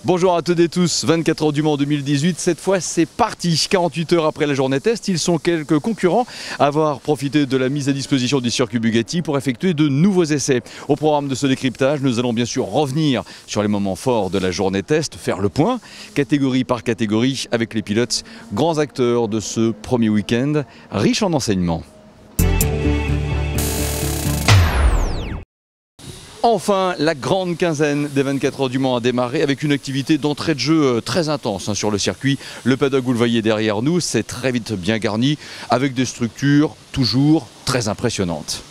Bonjour à toutes et tous, 24 heures du Mans 2018, cette fois c'est parti. 48 heures après la journée test, ils sont quelques concurrents à avoir profité de la mise à disposition du circuit Bugatti pour effectuer de nouveaux essais. Au programme de ce décryptage, nous allons bien sûr revenir sur les moments forts de la journée test, faire le point, catégorie par catégorie, avec les pilotes, grands acteurs de ce premier week-end, riche en enseignements. Enfin, la grande quinzaine des 24 heures du Mans a démarré avec une activité d'entrée de jeu très intense sur le circuit. Le paddock, vous le voyez derrière nous, c'est très vite bien garni avec des structures toujours très impressionnantes.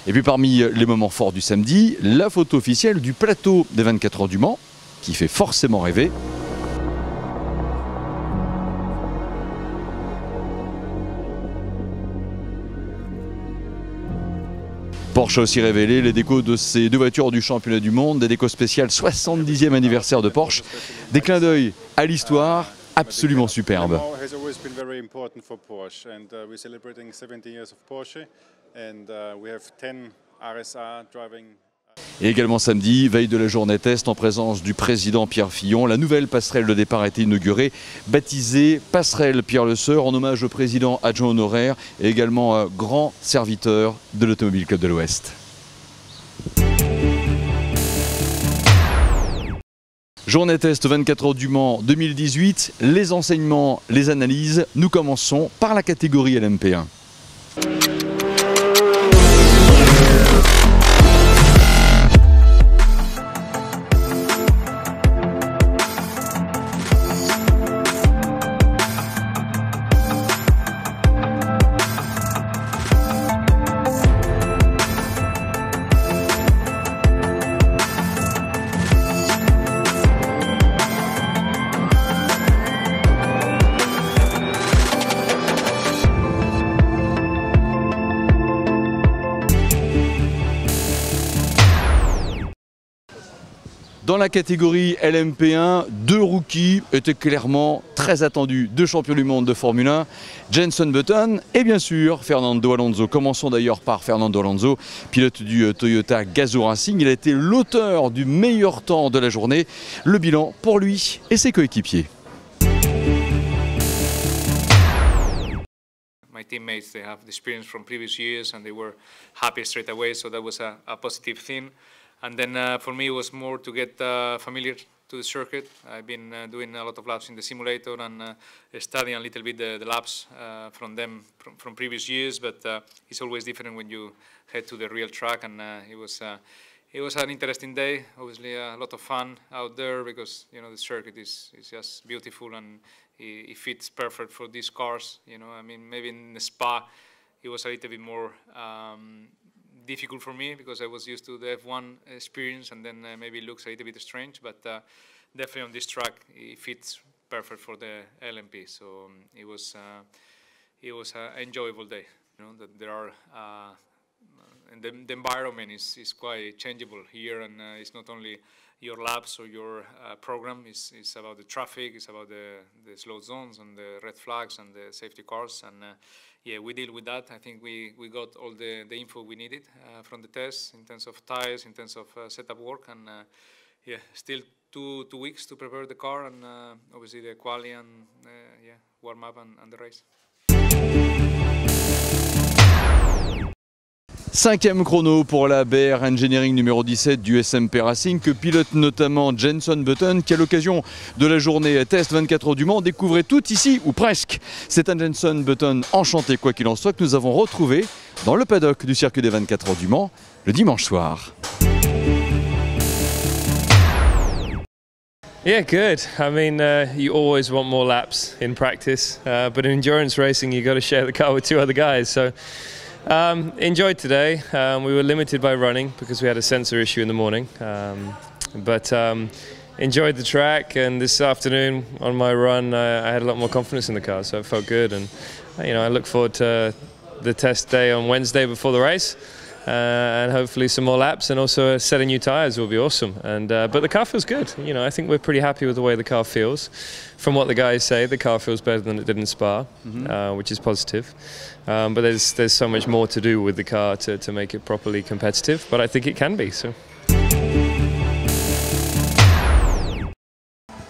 Et puis parmi les moments forts du samedi, la photo officielle du plateau des 24 heures du Mans, qui fait forcément rêver. Porsche a aussi révélé les décos de ces deux voitures du championnat du monde, des décos spéciales 70e anniversaire de Porsche, des clins d'œil à l'histoire absolument superbes. Et également samedi, veille de la journée test en présence du président Pierre Fillon, la nouvelle passerelle de départ a été inaugurée, baptisée Passerelle Pierre Le Seur en hommage au président adjoint honoraire et également grand serviteur de l'Automobile Club de l'Ouest. Journée test 24 heures du Mans 2018, les enseignements, les analyses, nous commençons par la catégorie LMP1. Dans la catégorie LMP1, deux rookies étaient clairement très attendus, deux champions du monde de Formule 1, Jenson Button et bien sûr Fernando Alonso. Commençons d'ailleurs par Fernando Alonso, pilote du Toyota Gazoo Racing. Il a été l'auteur du meilleur temps de la journée. Le bilan pour lui et ses coéquipiers. My teammates, they have the experience from previous years and they were happy straight away, so that was a positive thing. And then for me, it was more to get familiar to the circuit. I've been doing a lot of laps in the simulator and studying a little bit the laps from previous years. But it's always different when you head to the real track. And it was an interesting day. Obviously, a lot of fun out there because the circuit is just beautiful and it fits perfect for these cars. I mean, maybe in the Spa, it was a little bit more difficult for me because I was used to the F1 experience, and then maybe it looks a little bit strange, but definitely on this track it fits perfect for the LMP. So it was an enjoyable day. That there are the environment is quite changeable here, and it's not only your laps or your program. It's about the traffic, it's about the slow zones and the red flags and the safety cars, and yeah, we deal with that. I think we got all the info we needed from the tests in terms of tires, in terms of setup work, and yeah, still two weeks to prepare the car, and obviously the quali and yeah, warm up and the race. 5e chrono pour la BR Engineering numéro 17 du SMP Racing que pilote notamment Jenson Button qui à l'occasion de la journée test 24 heures du Mans découvrait tout ici ou presque. C'est un Jenson Button enchanté quoi qu'il en soit que nous avons retrouvé dans le paddock du circuit des 24 heures du Mans le dimanche soir. Yeah, good. I mean, you always want more laps in practice, but in endurance racing you got to share the car with two other guys. So enjoyed today. We were limited by running because we had a sensor issue in the morning, but enjoyed the track, and this afternoon on my run I had a lot more confidence in the car, so it felt good, and you know, I look forward to the test day on Wednesday before the race. And hopefully some more laps, and also setting new tyres will be awesome. And but the car feels good. You know, I think we're pretty happy with the way the car feels. From what the guys say, the car feels better than it did in Spa, which is positive. But there's so much more to do with the car to make it properly competitive. But I think it can be. So.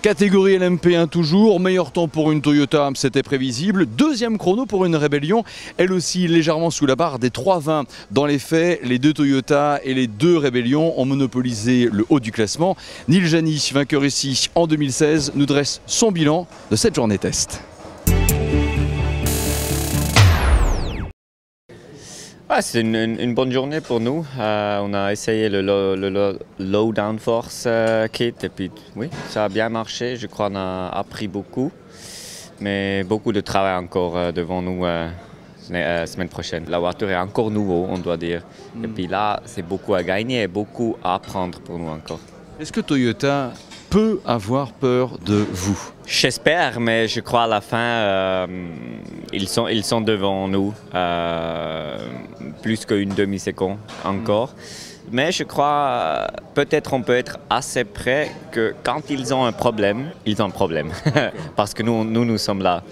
Catégorie LMP1 toujours, meilleur temps pour une Toyota, c'était prévisible. Deuxième chrono pour une Rébellion, elle aussi légèrement sous la barre des 3,20. Dans les faits, les deux Toyota et les deux Rébellions ont monopolisé le haut du classement. Nil Jani, vainqueur ici en 2016, nous dresse son bilan de cette journée test. C'est une bonne journée pour nous. On a essayé le low downforce kit et puis oui, ça a bien marché. Je crois qu'on a appris beaucoup, mais beaucoup de travail encore devant nous semaine prochaine. La voiture est encore nouveau, on doit dire. Et puis là, c'est beaucoup à gagner et beaucoup à apprendre pour nous encore. Est-ce que Toyota peut avoir peur de vous? J'espère, mais je crois à la fin, ils sont devant nous, plus qu'une demi-seconde encore. Mais je crois, peut-être on peut être assez près que quand ils ont un problème, ils ont un problème. Parce que nous sommes là.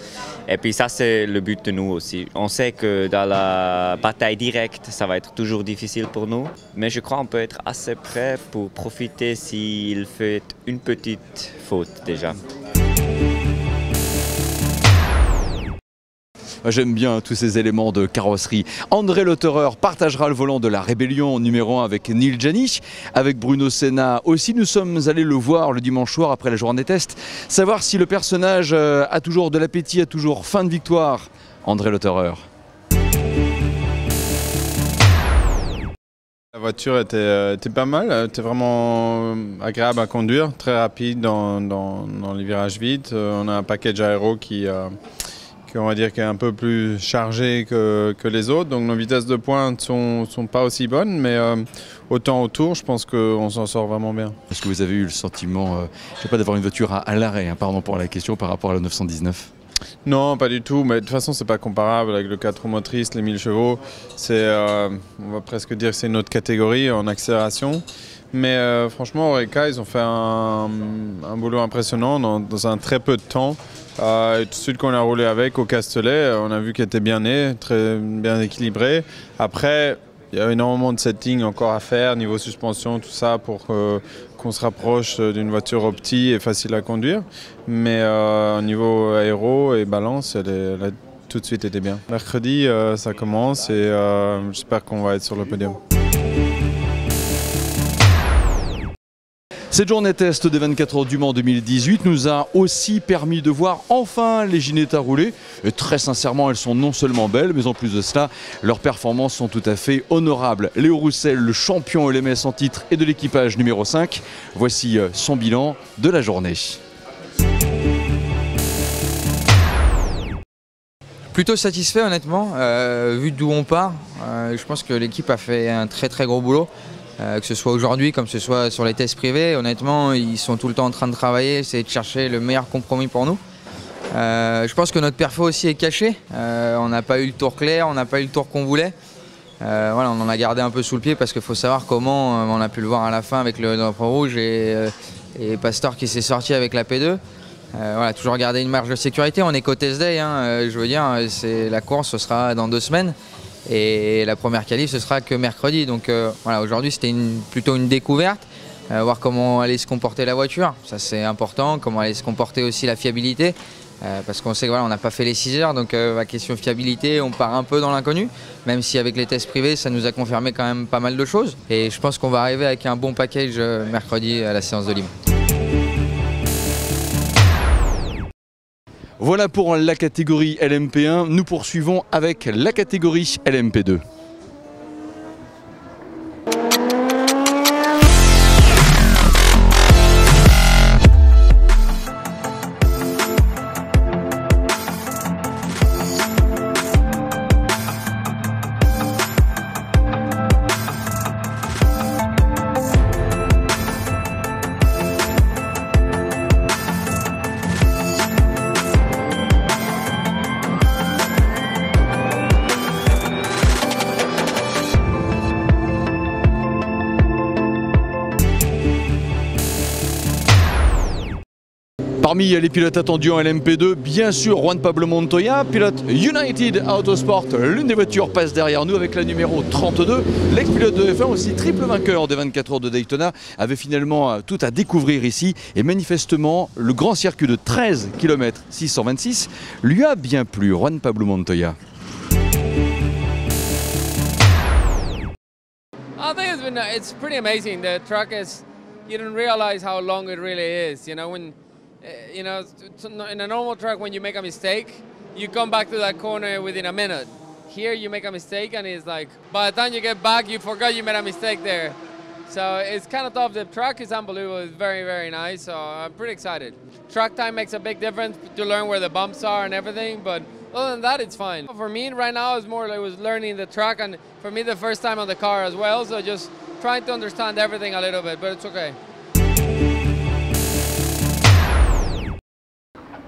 Et puis ça, c'est le but de nous aussi. On sait que dans la bataille directe, ça va être toujours difficile pour nous. Mais je crois qu'on peut être assez près pour profiter s'il fait une petite faute déjà. J'aime bien tous ces éléments de carrosserie. André Lotterer partagera le volant de la Rébellion numéro 1 avec Nil Jani. Avec Bruno Senna aussi, nous sommes allés le voir le dimanche soir après la journée test. Savoir si le personnage a toujours de l'appétit, a toujours faim de victoire. André Lotterer. La voiture était pas mal, était vraiment agréable à conduire, très rapide dans les virages vides. On a un package aéro qui on va dire, qui est un peu plus chargé que les autres. Donc nos vitesses de pointe sont pas aussi bonnes, mais autant autour, je pense qu'on s'en sort vraiment bien. Est-ce que vous avez eu le sentiment, je sais pas, d'avoir une voiture à l'arrêt, pardon pour la question, par rapport à la 919 ? Non, pas du tout, mais de toute façon c'est pas comparable avec le 4 roues motrices, les 1000 chevaux. On va presque dire que c'est une autre catégorie en accélération. Mais franchement, Oreca, ils ont fait un boulot impressionnant dans un très peu de temps. Tout de suite qu'on a roulé avec au Castellet, on a vu qu'il était bien né, très bien équilibré. Après, il y a énormément de settings encore à faire, niveau suspension, tout ça, pour qu'on se rapproche d'une voiture opti et facile à conduire. Mais au niveau aéro et balance, elle a tout de suite été bien. Mercredi, ça commence et j'espère qu'on va être sur le podium. Cette journée test des 24 heures du Mans 2018 nous a aussi permis de voir enfin les Ginetta rouler. Et très sincèrement, elles sont non seulement belles, mais en plus de cela, leurs performances sont tout à fait honorables. Léo Roussel, le champion LMS en titre et de l'équipage numéro 5. Voici son bilan de la journée. Plutôt satisfait honnêtement, vu d'où on part. Je pense que l'équipe a fait un très gros boulot. Que ce soit aujourd'hui comme que ce soit sur les tests privés, honnêtement ils sont tout le temps en train de travailler, essayer de chercher le meilleur compromis pour nous. Je pense que notre perfo aussi est caché, on n'a pas eu le tour clair, on n'a pas eu le tour qu'on voulait. Voilà, on en a gardé un peu sous le pied parce qu'il faut savoir comment, on a pu le voir à la fin avec le drapeau rouge et Pastor qui s'est sorti avec la P2. Voilà, toujours garder une marge de sécurité. On est qu'au test day, hein, je veux dire, la course ce sera dans 2 semaines et la première qualif ce sera que mercredi. Donc voilà, aujourd'hui c'était plutôt une découverte, voir comment allait se comporter la voiture, ça c'est important, comment allait se comporter aussi la fiabilité. Parce qu'on sait qu'on n'a pas fait les 6 heures, donc la question fiabilité, on part un peu dans l'inconnu, même si avec les tests privés, ça nous a confirmé quand même pas mal de choses. Et je pense qu'on va arriver avec un bon package mercredi à la séance de Lime. Voilà pour la catégorie LMP1, nous poursuivons avec la catégorie LMP2. Parmi les pilotes attendus en LMP2, bien sûr Juan Pablo Montoya, pilote United Autosport. L'une des voitures passe derrière nous avec la numéro 32. L'ex-pilote de F1, aussi triple vainqueur des 24 heures de Daytona, avait finalement tout à découvrir ici. Et manifestement, le grand circuit de 13 km 626 lui a bien plu. Juan Pablo Montoya. I think it's pretty amazing. The track is, you don't realize how long it really is. You know, when in a normal track, when you make a mistake, you come back to that corner within a minute. Here you make a mistake and it's like, by the time you get back, you forgot you made a mistake there. So it's kind of tough. The track is unbelievable. It's very, very nice. So I'm pretty excited. Track time makes a big difference to learn where the bumps are and everything, but other than that, it's fine. For me, right now, it's more like I was learning the track, and for me, the first time on the car as well, so just trying to understand everything a little bit, but it's okay.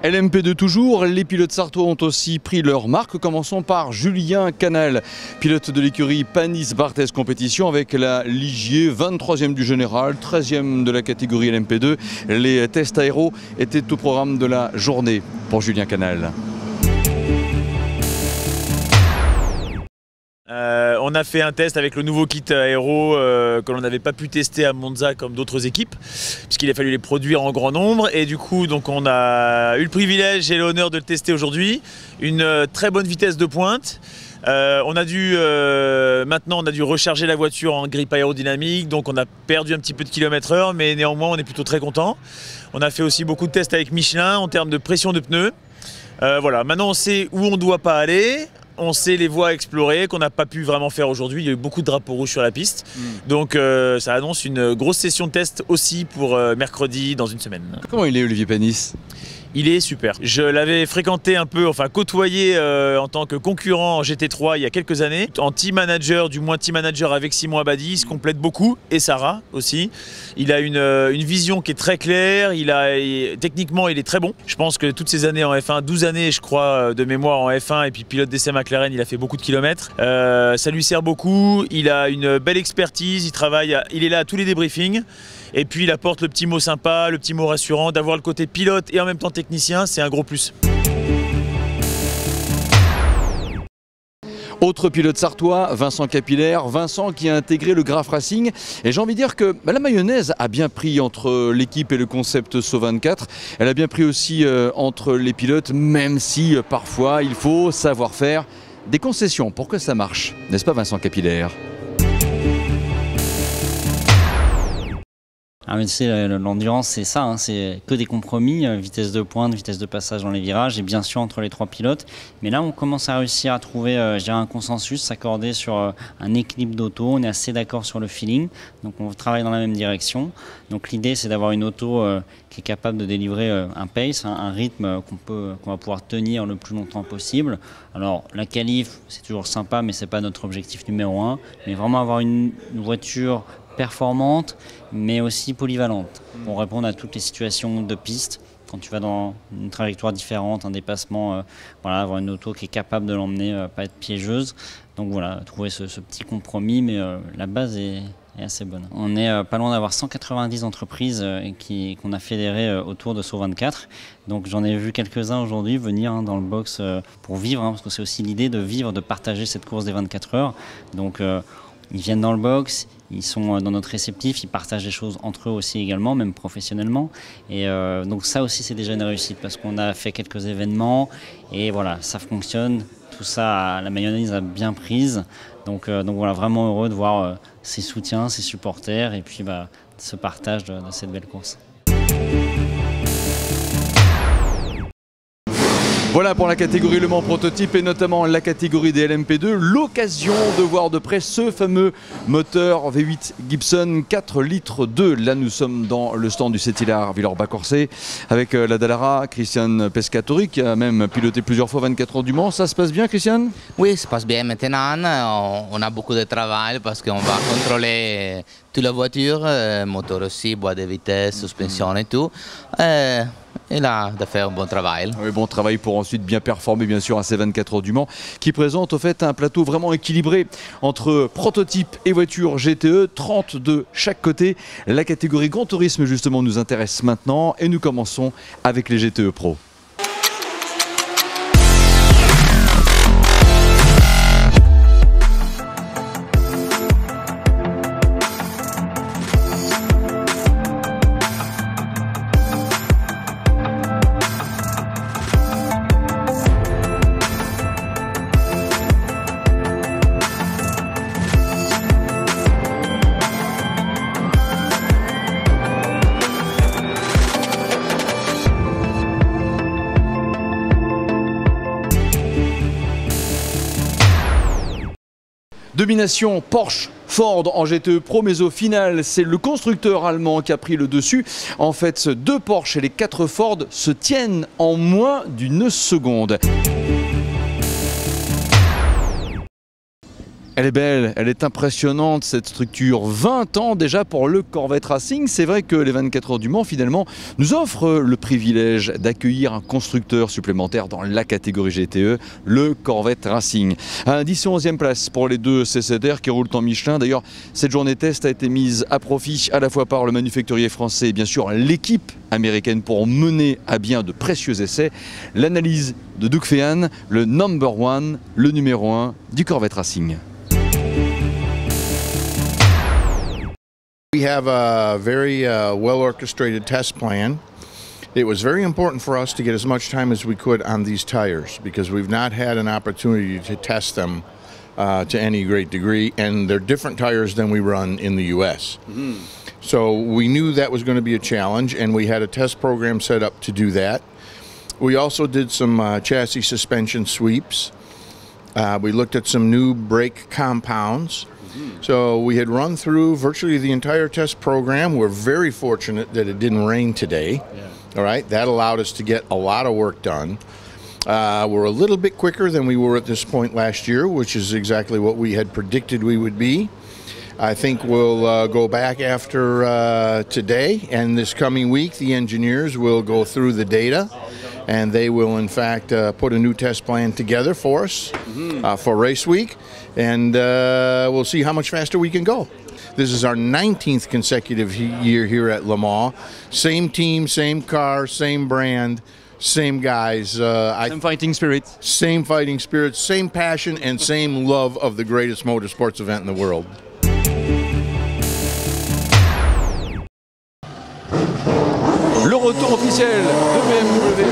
LMP2 toujours, les pilotes sartois ont aussi pris leur marque. Commençons par Julien Canal, pilote de l'écurie Panis Barthez Compétition avec la Ligier, 23e du général, 13e de la catégorie LMP2. Les tests aéros étaient au programme de la journée pour Julien Canal. On a fait un test avec le nouveau kit aéro que l'on n'avait pas pu tester à Monza comme d'autres équipes, puisqu'il a fallu les produire en grand nombre, et du coup donc on a eu le privilège et l'honneur de le tester aujourd'hui. Une très bonne vitesse de pointe. Maintenant on a dû recharger la voiture en grippe aérodynamique, donc on a perdu un petit peu de km/h, mais néanmoins on est plutôt très content. On a fait aussi beaucoup de tests avec Michelin en termes de pression de pneus. Voilà, maintenant on sait où on ne doit pas aller. On sait les voies à explorer qu'on n'a pas pu vraiment faire aujourd'hui. Il y a eu beaucoup de drapeaux rouges sur la piste. Donc ça annonce une grosse session de test aussi pour mercredi dans une semaine. Comment il est, Olivier Panis ? Il est super. Je l'avais fréquenté un peu, enfin côtoyé en tant que concurrent en GT3 il y a quelques années. En team manager, du moins team manager avec Simon Abadi, il se complète beaucoup, et Sarah aussi. Il a une vision qui est très claire, techniquement il est très bon. Je pense que toutes ces années en F1, 12 années je crois de mémoire en F1, et puis pilote d'essai McLaren, il a fait beaucoup de kilomètres. Ça lui sert beaucoup, il a une belle expertise, il est là à tous les débriefings. Et puis il apporte le petit mot sympa, le petit mot rassurant, d'avoir le côté pilote et en même temps technicien, c'est un gros plus. Autre pilote sartois, Vincent Capillaire. Vincent qui a intégré le Graf Racing. Et j'ai envie de dire que la mayonnaise a bien pris entre l'équipe et le concept SO24. Elle a bien pris aussi entre les pilotes, même si parfois il faut savoir faire des concessions pour que ça marche. N'est-ce pas, Vincent Capillaire ? Ah mais tu sais, l'endurance c'est ça, hein, c'est que des compromis, vitesse de pointe, vitesse de passage dans les virages, et bien sûr entre les 3 pilotes. Mais là on commence à réussir à trouver un consensus, s'accorder sur un équilibre d'auto, on est assez d'accord sur le feeling, donc on travaille dans la même direction. Donc l'idée c'est d'avoir une auto qui est capable de délivrer un pace, un rythme qu'on va pouvoir tenir le plus longtemps possible. Alors la qualif c'est toujours sympa, mais c'est pas notre objectif numéro 1, mais vraiment avoir une voiture performante mais aussi polyvalente pour répondre à toutes les situations de piste quand tu vas dans une trajectoire différente, un dépassement, voilà, avoir une auto qui est capable de l'emmener, pas être piégeuse. Donc voilà, trouver ce petit compromis, mais la base est assez bonne. On est pas loin d'avoir 190 entreprises qu'on a fédérées autour de Saut 24. Donc j'en ai vu quelques-uns aujourd'hui venir dans le box pour vivre, parce que c'est aussi l'idée de vivre, de partager cette course des 24 heures. Donc ils viennent dans le box, ils sont dans notre réceptif, ils partagent des choses entre eux aussi également, même professionnellement. Et donc ça aussi c'est déjà une réussite parce qu'on a fait quelques événements et voilà, ça fonctionne. Tout ça, la mayonnaise a bien prise. Donc voilà, vraiment heureux de voir ses soutiens, ses supporters et puis ce partage de cette belle course. Voilà pour la catégorie Le Mans Prototype et notamment la catégorie des LMP2, l'occasion de voir de près ce fameux moteur V8 Gibson 4 litres 2. Là nous sommes dans le stand du Settler Villers-Bas-Corsé avec la Dallara, Christian Pescatori qui a même piloté plusieurs fois 24 heures du Mans. Ça se passe bien, Christian? Oui, ça se passe bien maintenant. On a beaucoup de travail parce qu'on va contrôler toute la voiture, moteur aussi, boîte de vitesse, suspension et tout. Et là, de faire un bon travail. Oui, bon travail pour ensuite bien performer bien sûr à ces 24 heures du Mans qui présente au fait un plateau vraiment équilibré entre prototype et voiture GTE, 30 de chaque côté. La catégorie Grand Tourisme justement nous intéresse maintenant et nous commençons avec les GTE Pro. Domination Porsche Ford en GTE Pro, mais au final c'est le constructeur allemand qui a pris le dessus. En fait, 2 Porsche et les 4 Ford se tiennent en moins d'une seconde. Elle est belle, elle est impressionnante cette structure. 20 ans déjà pour le Corvette Racing. C'est vrai que les 24 heures du Mans finalement nous offrent le privilège d'accueillir un constructeur supplémentaire dans la catégorie GTE, le Corvette Racing. Un 10 et 11e place pour les 2 CCDR qui roulent en Michelin. D'ailleurs, cette journée test a été mise à profit à la fois par le manufacturier français et bien sûr l'équipe américaine pour mener à bien de précieux essais. L'analyse de Doug Fehan, le number 1, le numéro 1 du Corvette Racing. We have a very well-orchestrated test plan. It was very important for us to get as much time as we could on these tires because we've not had an opportunity to test them to any great degree, and they're different tires than we run in the US. So we knew that was going to be a challenge, and we had a test program set up to do that. We also did some chassis suspension sweeps. We looked at some new brake compounds. So we had run through virtually the entire test program. We're very fortunate that it didn't rain today. All right, that allowed us to get a lot of work done. We're a little bit quicker than we were at this point last year, which is exactly what we had predicted we would be. I think we'll go back after today, and this coming week the engineers will go through the data and they will in fact put a new test plan together for us for race week, and we'll see how much faster we can go. This is our 19th consecutive year here at Le Mans. Same team, same car, same brand, same guys. Same fighting spirit. Same fighting spirit, same passion, and same love of the greatest motorsports event in the world. Le retour officiel de BMW,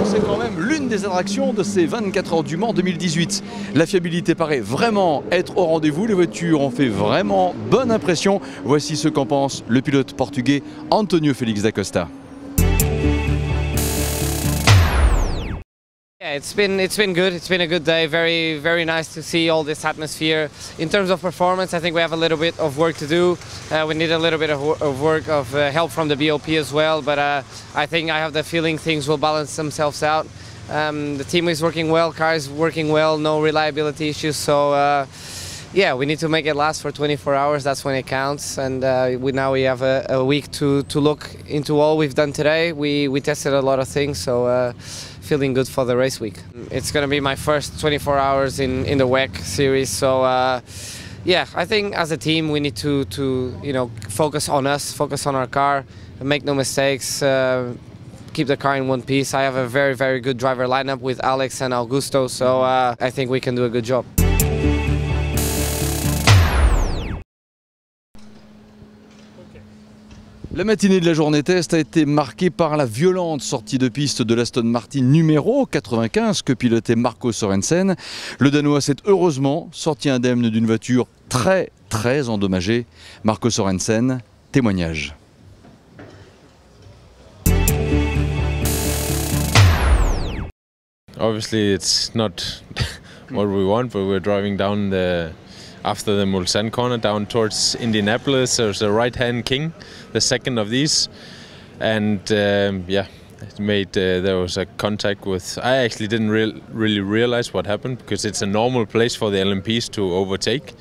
c'est quand même l'une des attractions de ces 24 heures du Mans 2018. La fiabilité paraît vraiment être au rendez-vous, les voitures ont fait vraiment bonne impression. Voici ce qu'en pense le pilote portugais Antonio Félix da Costa. Yeah, it's been good. It's been a good day. Very nice to see all this atmosphere. In terms of performance, I think we have a little bit of work to do. We need a little bit of work of help from the BOP as well. But I think I have the feeling things will balance themselves out. The team is working well, car is working well, no reliability issues. So yeah, we need to make it last for 24 hours. That's when it counts. And now we have a week to look into all we've done today. We tested a lot of things, so feeling good for the race week. It's going to be my first 24 hours in the WEC series, so yeah, I think as a team we need to focus on us, focus on our car, make no mistakes, keep the car in one piece. I have a very, very good driver lineup with Alex and Augusto, so I think we can do a good job. La matinée de la journée test a été marquée par la violente sortie de piste de l'Aston Martin numéro 95 que pilotait Marco Sorensen. Le Danois s'est heureusement sorti indemne d'une voiture très endommagée. Marco Sorensen, témoignage. Obviously it's not what we want, but we're driving down after the Mulsanne corner down towards Indianapolis. There's a right-hand king, the second of these, and yeah, it made there was a contact with. I actually didn't really realize what happened because it's a normal place for the LMPs to overtake,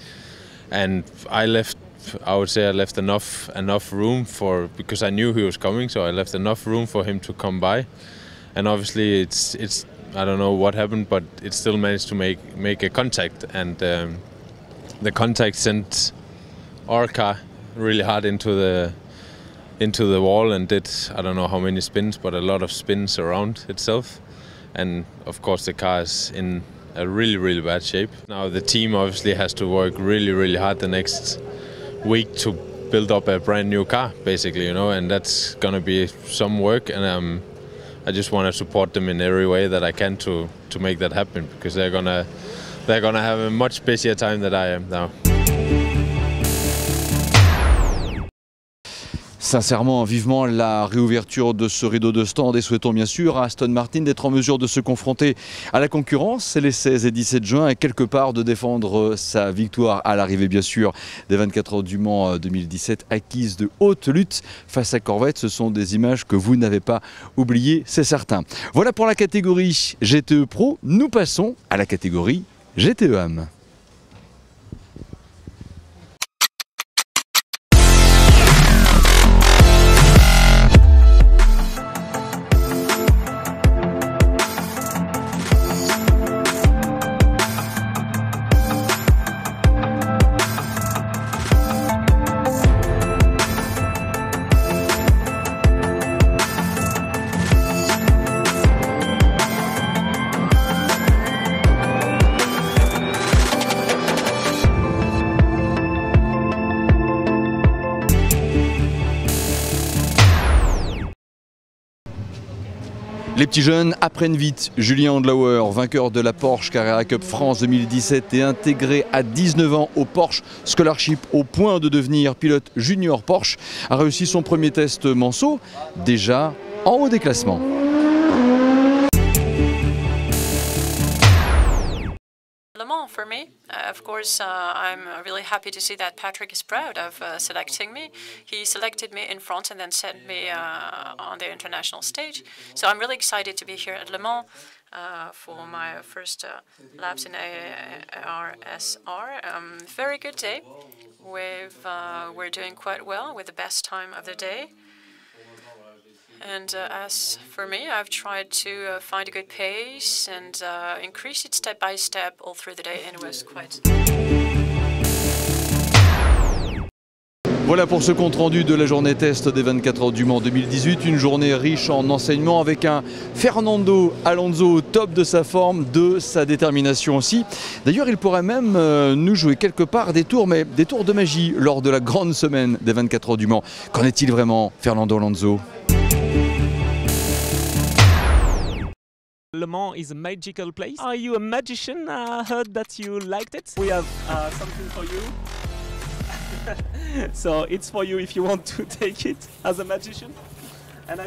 and I would say I left enough room because I knew he was coming, so I left enough room for him to come by, and obviously it's I don't know what happened, but it still managed to make a contact, and the contact sent our car really hard into the wall and did, I don't know how many spins, but a lot of spins around itself. And of course the car is in a really bad shape. Now the team obviously has to work really hard the next week to build up a brand new car, basically, and that's gonna be some work, and I just want to support them in every way that I can to make that happen, because they're gonna have a much busier time than I am now. Sincèrement, vivement la réouverture de ce rideau de stand et souhaitons bien sûr à Aston Martin d'être en mesure de se confronter à la concurrence. C'est les 16 et 17 juin et quelque part de défendre sa victoire à l'arrivée bien sûr des 24 heures du Mans 2017 acquise de haute lutte face à Corvette. Ce sont des images que vous n'avez pas oubliées, c'est certain. Voilà pour la catégorie GTE Pro. Nous passons à la catégorie GTE AM. Les petits jeunes apprennent vite. Julien Andlauer, vainqueur de la Porsche Carrera Cup France 2017 et intégré à 19 ans au Porsche Scholarship au point de devenir pilote junior Porsche, a réussi son premier test Manceau, déjà en haut des classements. Le Mans for me. Of course, I'm really happy to see that Patrick is proud of selecting me. He selected me in France and then sent me on the international stage. So I'm really excited to be here at Le Mans for my first laps in ARSR. Very good day. We're doing quite well with the best time of the day. And as for me, I've tried to find a good pace and increase it step by step all through the day, and it was quite. Voilà pour ce compte-rendu de la journée test des 24 heures du Mans 2018. Une journée riche en enseignements avec un Fernando Alonso au top de sa forme, de sa détermination aussi. D'ailleurs, il pourrait même nous jouer quelque part des tours, mais des tours de magie lors de la grande semaine des 24 heures du Mans. Qu'en est-il vraiment, Fernando Alonso ? Le Mans is a magical place. Are you a magician? I heard that you liked it. We have something for you. So it's for you if you want to take it as a magician. And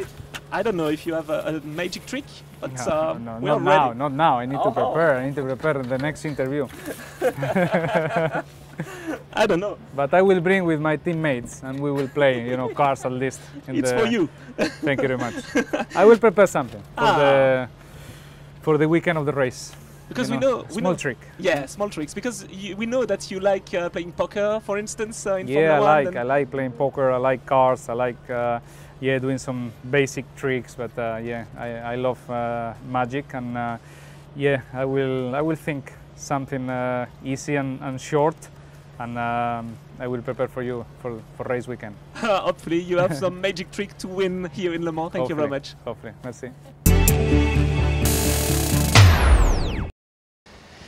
I don't know if you have a magic trick, but no, we are not now, ready. not now. I need to prepare. I need to prepare the next interview. I don't know. But I will bring with my teammates and we will play, cars at least. It's for you. Thank you very much. I will prepare something for the weekend of the race. Because you we know small trick. Yeah, small tricks. Because we know that you like playing poker, for instance, in Yeah, Formula 1. I like playing poker. I like cars. I like doing some basic tricks. But yeah, I love magic, and yeah, I will think something easy and short, and I will prepare for you for race weekend. Hopefully, you have some magic trick to win here in Le Mans. Thank you very much. Hopefully, merci.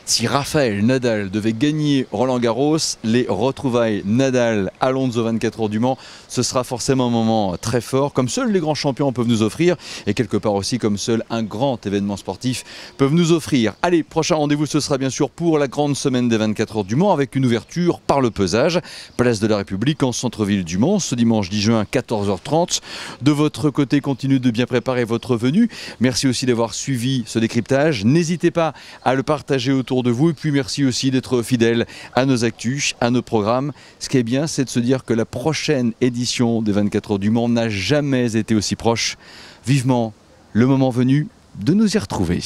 Si Rafael Nadal devait gagner Roland-Garros, les retrouvailles Nadal-Alonso 24 heures du Mans, ce sera forcément un moment très fort, comme seuls les grands champions peuvent nous offrir, et quelque part aussi comme seul un grand événement sportif peut nous offrir. Allez, prochain rendez-vous, ce sera bien sûr pour la grande semaine des 24 heures du Mans, avec une ouverture par le pesage, place de la République en centre-ville du Mans, ce dimanche 10 juin 14h30. De votre côté, continuez de bien préparer votre venue. Merci aussi d'avoir suivi ce décryptage. N'hésitez pas à le partager autour de vous, et puis merci aussi d'être fidèle à nos actus, à nos programmes. Ce qui est bien, c'est de se dire que la prochaine édition des 24 heures du Mans n'a jamais été aussi proche. Vivement le moment venu de nous y retrouver.